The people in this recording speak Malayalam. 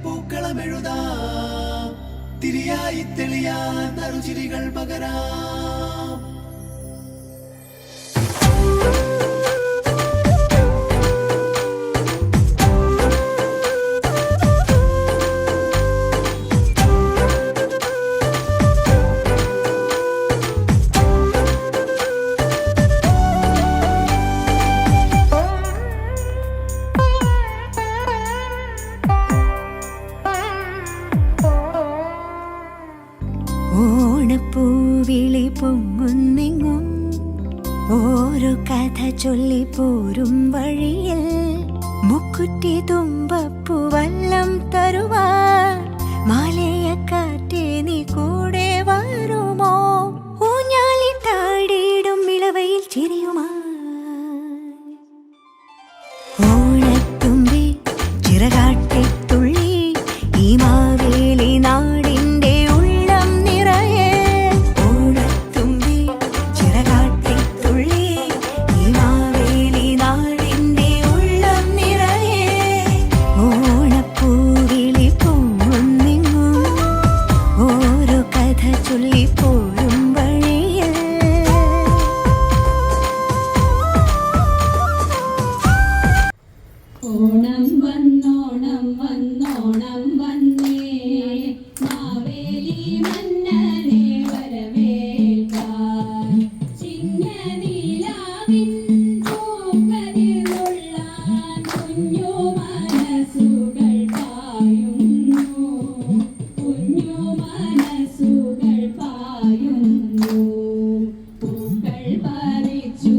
പൂക്കളമെഴുതാം തിരിയായി തെളിയാൻ നറുചിരികൾ പകരാം. ഓണപ്പൂവിളി പൊങ്ങുന്നെങ്ങും ഓരോ കഥ ചൊല്ലിപ്പോരും വഴിയിൽ മുക്കുറ്റി തുമ്പപ്പൂവല്ലം തരുവാൻ മാലയക്കാറ്റേ നീ കൂടെ വരുമോ? ഊഞ്ഞാലിട്ടാടിയിടും ഇളവയിൽ ചിരിയുമാ ഓണത്തുമ്പി ചിറകാട്ടിത്തുള്ളി ഈ മാവേലി നാടിന്റെ ഉള്ളം നിറയെ. ഓണത്തുമ്പി ചിറകാട്ടിത്തുള്ളി ഈ മാവേലി നാടിന്റെ ഉള്ളം നിറയെ. ഓണപ്പൂവിളി പൊങ്ങുന്നെങ്ങും ഓരോ കഥ ചൊല്ലിപ്പോരും വഴിയിൽ. ഓണം വന്നോണം വന്നോണം വന്നേ മാവേലി മന്നനെ വരവേൽക്കാൻ. ചിങ്ങനീലാവിൻ പൂക്കതിരുള്ളാൻ കുഞ്ഞു മനസ്സുകൾ പായുന്നു, കുഞ്ഞു മനസ്സുകൾ പായുന്നു. പൂക്കൾ പറിച്ചു